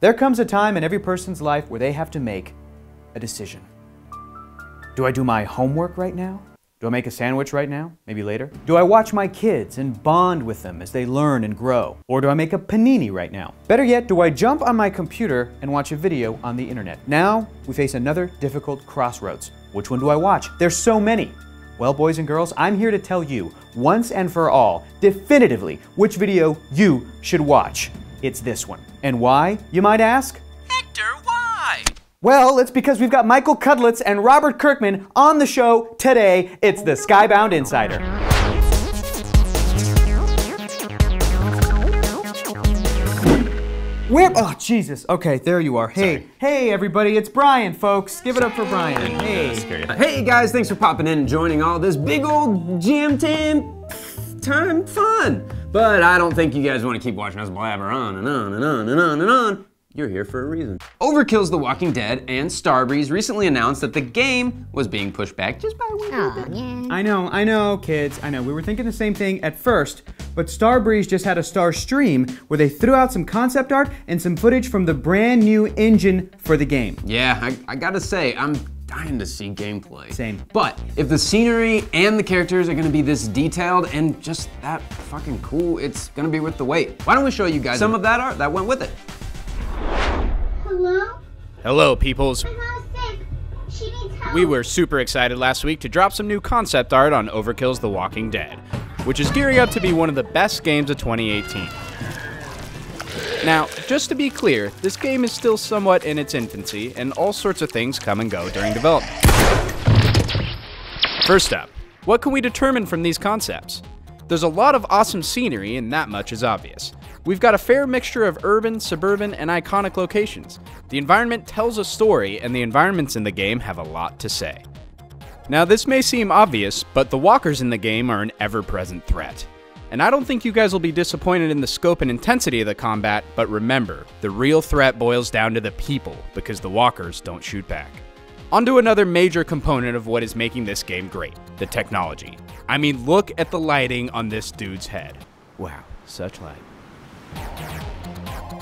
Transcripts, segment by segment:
There comes a time in every person's life where they have to make a decision. Do I do my homework right now? Do I make a sandwich right now? Maybe later? Do I watch my kids and bond with them as they learn and grow? Or do I make a panini right now? Better yet, do I jump on my computer and watch a video on the internet? Now, we face another difficult crossroads. Which one do I watch? There's so many. Well, boys and girls, I'm here to tell you, once and for all, definitively, which video you should watch. It's this one. And why, you might ask? Hector, why? Well, it's because we've got Michael CUDLITZ and Robert Kirkman on the show today. It's the Skybound Insider. Oh, Jesus. Okay, there you are. Hey, Sorry. Hey, everybody. It's Brian, folks. Give it up for Brian. Hey. Hey guys, thanks for popping in and joining all this big old jam time fun. But I don't think you guys want to keep watching us blabber on and on and on and on and on. You're here for a reason. Overkill's The Walking Dead and Starbreeze recently announced that the game was being pushed back just by a little bit. Yeah. I know, kids. I know. We were thinking the same thing at first, but Starbreeze just had a Star stream where they threw out some concept art and some footage from the brand new engine for the game. Yeah, I gotta say, I'm dying to see gameplay. Same. But if the scenery and the characters are gonna be this detailed and just that fucking cool, it's gonna be worth the wait. Why don't we show you guys some of that art that went with it? Hello? Hello, peoples. My mom's sick. She needs help. We were super excited last week to drop some new concept art on Overkill's The Walking Dead, which is gearing up to be one of the best games of 2018. Now, just to be clear, this game is still somewhat in its infancy, and all sorts of things come and go during development. First up, what can we determine from these concepts? There's a lot of awesome scenery, and that much is obvious. We've got a fair mixture of urban, suburban, and iconic locations. The environment tells a story, and the environments in the game have a lot to say. Now, this may seem obvious, but the walkers in the game are an ever-present threat. And I don't think you guys will be disappointed in the scope and intensity of the combat, but remember, the real threat boils down to the people, because the walkers don't shoot back. On to another major component of what is making this game great, the technology. I mean, look at the lighting on this dude's head. Wow, such light.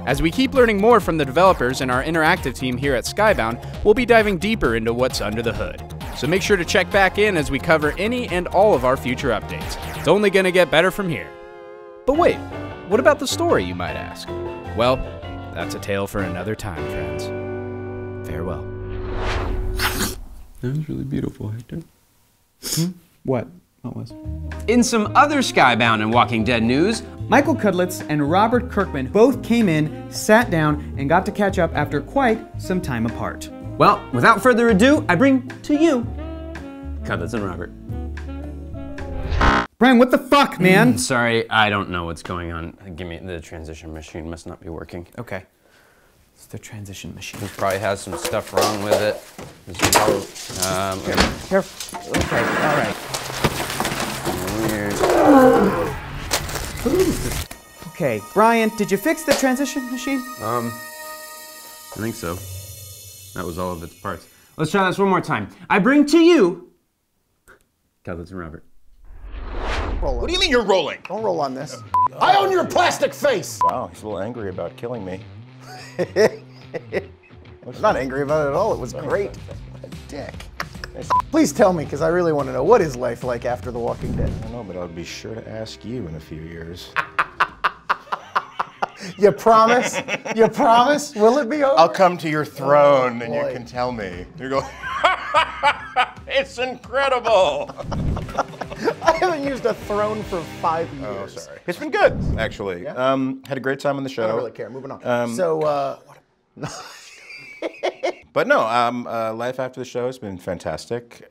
As we keep learning more from the developers and our interactive team here at Skybound, we'll be diving deeper into what's under the hood. So make sure to check back in as we cover any and all of our future updates. It's only gonna get better from here. But wait, what about the story, you might ask? Well, that's a tale for another time, friends. Farewell. That was really beautiful, Hector. What? What was? In some other Skybound and Walking Dead news, Michael CUDLITZ and Robert Kirkman both came in, sat down, and got to catch up after quite some time apart. well, without further ado, I bring to you CUDLITZ and Robert. Brian, what the fuck, man? Sorry, I don't know what's going on. Give me the transition machine, must not be working. Okay. It's the transition machine. It probably has some stuff wrong with it. Careful. Okay, all right. Weird. Okay, Brian, did you fix the transition machine? I think so. That was all of its parts. Let's try this one more time. I bring to you CUDLITZ and Robert. What do you mean you're rolling? Don't roll on this. I own your plastic face! Wow, he's a little angry about killing me. I'm not angry about it at all. It was great. What a dick. Please tell me, because I really want to know, what is life like after The Walking Dead? I don't know, but I'll be sure to ask you in a few years. You promise? You promise? Will it be over? I'll come to your throne and you can tell me. You go, it's incredible! I haven't used a throne for 5 years. Oh, sorry. It's been good, actually. Yeah? Had a great time on the show. I don't really care. Moving on. But no, life after the show has been fantastic.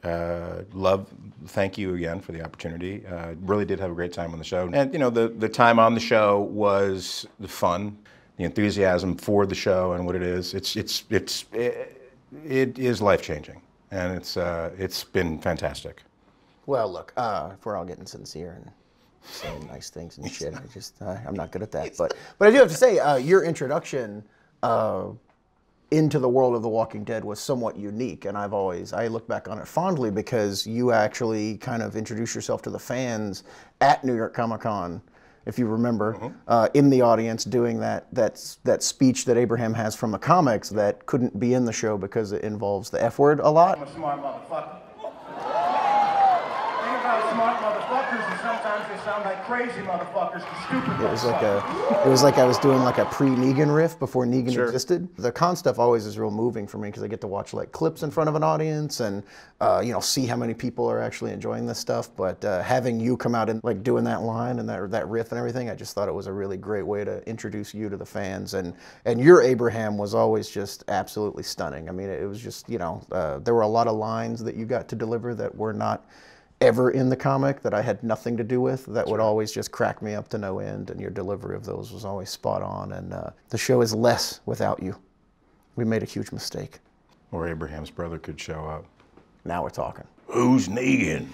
Thank you again for the opportunity. Really did have a great time on the show. And you know, the time on the show was the fun, the enthusiasm for the show and what it is. It is life-changing, and it's been fantastic. Well, look, if we're all getting sincere and saying nice things and shit, I'm not good at that. But I do have to say, your introduction into the world of The Walking Dead was somewhat unique, and I look back on it fondly because you actually kind of introduced yourself to the fans at New York Comic Con if you remember, in the audience doing that speech that Abraham has from the comics that couldn't be in the show because it involves the F word a lot. I'm a smart motherfucker. The thing about smart motherfuckers is sometimes they sound like crazy motherfuckers to stupid motherfuckers. It was like I was doing like a pre-Negan riff before Negan existed. The con stuff always is real moving for me because I get to watch like clips in front of an audience and you know, see how many people are actually enjoying this stuff. But having you come out and like doing that line and that riff and everything, I just thought it was a really great way to introduce you to the fans. And your Abraham was always just absolutely stunning. I mean, it was just, you know, there were a lot of lines that you got to deliver that were not ever in the comic that I had nothing to do with, that would always just crack me up to no end, and your delivery of those was always spot on. And the show is less without you. We made a huge mistake. Or Abraham's brother could show up. Now we're talking. Who's Negan?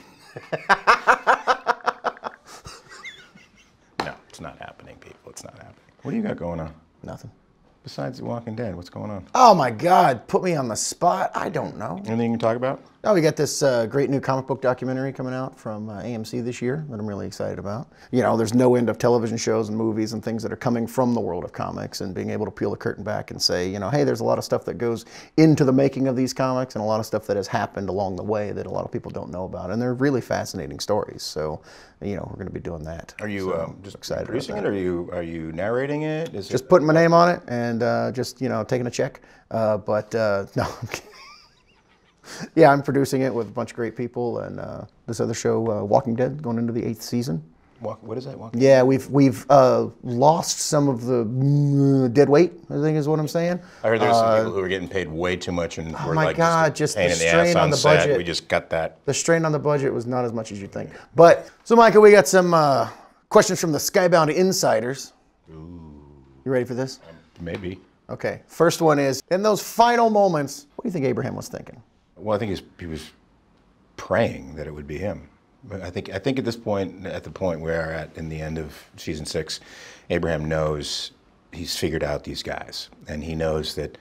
No, it's not happening, people. It's not happening. What do you got going on? Nothing. Besides The Walking Dead, what's going on? Oh my God, put me on the spot. I don't know. Anything you can talk about? Oh, we got this great new comic book documentary coming out from AMC this year that I'm really excited about. You know, there's no end of television shows and movies and things that are coming from the world of comics, and being able to peel the curtain back and say, you know, hey, there's a lot of stuff that goes into the making of these comics and a lot of stuff that has happened along the way that a lot of people don't know about. And they're really fascinating stories. So, you know, we're going to be doing that. Are you just excited producing it, about or are you narrating it? Is just putting my name on it and just, you know, taking a check. No, I'm kidding. Yeah, I'm producing it with a bunch of great people, and this other show, Walking Dead, going into the 8th season. What is that? Walking Yeah, we've lost some of the dead weight, I think is what I'm saying. I heard there's some people who are getting paid way too much and were my like God, just just pain the in the strain ass on on the set. budget. We just cut that. The strain on the budget was not as much as you'd think. But, so Micah, we got some questions from the Skybound Insiders. Ooh. You ready for this? Maybe. Okay, first one is, in those final moments, what do you think Abraham was thinking? Well, I think he was praying that it would be him. But I think at this point, at the point where we're at in the end of season 6, Abraham knows he's figured out these guys, and he knows that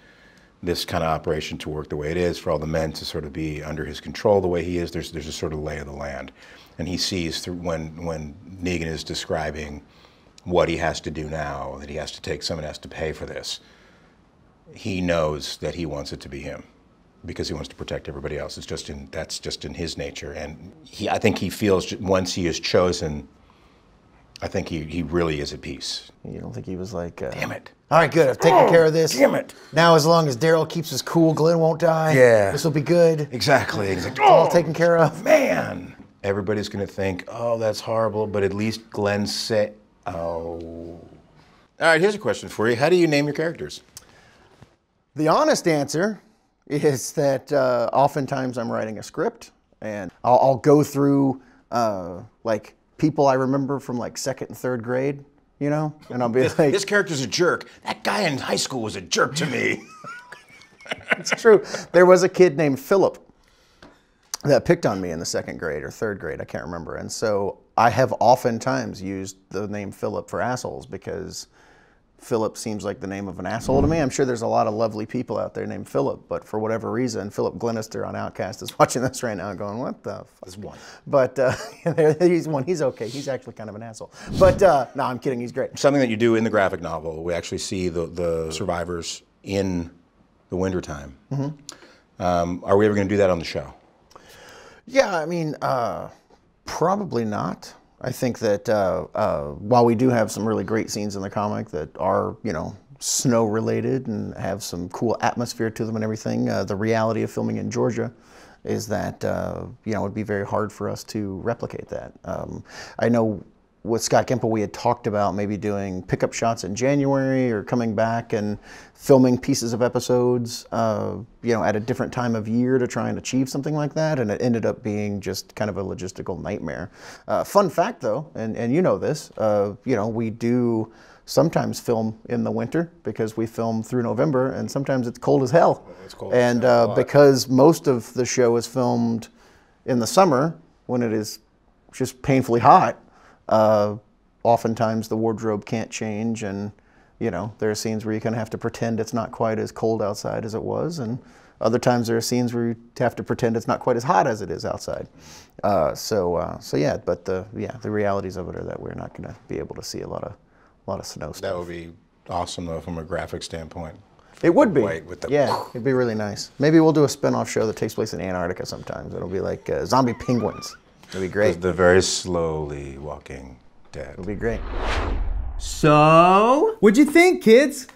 this kind of operation to work the way it is, for all the men to sort of be under his control the way he is, there's a sort of lay of the land, and he sees through when Negan is describing what he has to do now, that he has to take, someone has to pay for this. He knows that he wants it to be him, because he wants to protect everybody else. That's just in his nature. And I think he feels once he is chosen, I think he really is at peace. You don't think he was like, damn it. All right, good, I've taken care of this. Damn it. Now as long as Daryl keeps his cool, Glenn won't die. Yeah. This will be good. Exactly. He's like, It's all taken care of. Man. Everybody's gonna think, oh, that's horrible, but at least Glenn said, oh. All right, here's a question for you. How do you name your characters? The honest answer is that oftentimes I'm writing a script, and I'll go through like people I remember from like 2nd and 3rd grade, you know, and I'll be like, this character's a jerk. That guy in high school was a jerk to me. It's true. There was a kid named Philip that picked on me in the 2nd grade or 3rd grade, I can't remember, and so I have oftentimes used the name Philip for assholes because Philip seems like the name of an asshole to me. I'm sure there's a lot of lovely people out there named Philip, but for whatever reason, Philip Glenister on Outcast is watching this right now and going, what the fuck? There's one. But he's one. He's okay. He's actually kind of an asshole. But no, I'm kidding. He's great. Something that you do in the graphic novel, we actually see the survivors in the wintertime. Mm-hmm. Are we ever going to do that on the show? Yeah, I mean, probably not. I think that while we do have some really great scenes in the comic that are, you know, snow related and have some cool atmosphere to them and everything, the reality of filming in Georgia is that, you know, it'd be very hard for us to replicate that. I know with Scott Gimple we had talked about maybe doing pickup shots in January or coming back and filming pieces of episodes, you know, at a different time of year to try and achieve something like that, and it ended up being just kind of a logistical nightmare. Fun fact though, and you know this, you know, we do sometimes film in the winter because we film through November, and sometimes it's cold as hell. It's cold and as hell, because most of the show is filmed in the summer when it is just painfully hot, oftentimes the wardrobe can't change, and You know, there are scenes where you kind of have to pretend it's not quite as cold outside as it was, and other times there are scenes where you have to pretend it's not quite as hot as it is outside. So yeah, but the realities of it are that we're not going to be able to see a lot of snow stuff. That would be awesome though, from a graphic standpoint. It would be. With the yeah, it'd be really nice. Maybe we'll do a spin-off show that takes place in Antarctica sometimes. It'll be like zombie penguins. It'll be great. The very slowly walking dead. It'll be great. So, What'd you think, kids?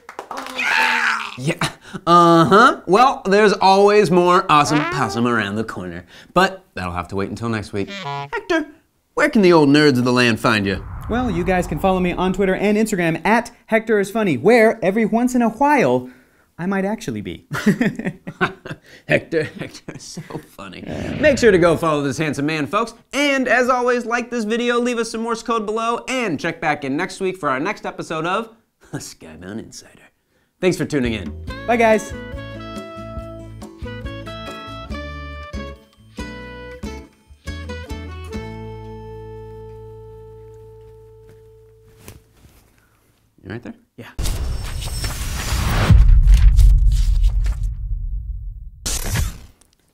yeah, well, there's always more awesome possum around the corner. But that'll have to wait until next week. Hector, where can the old nerds of the land find you? Well, you guys can follow me on Twitter and Instagram at HectorIsFunny, where every once in a while, I might actually be. Hector is so funny. Make sure to go follow this handsome man, folks. And as always, like this video, leave us some Morse code below, and check back in next week for our next episode of Skybound Insider. Thanks for tuning in. Bye, guys. You right there? Yeah.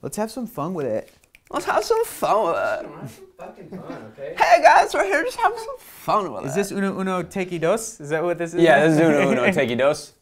Let's have some fun with it. Let's have some fun with it. Have some fucking fun, okay? Hey guys, we're here just having some fun with it. Is this uno takey dos? Is that what this is? Yeah, this is uno takey dos.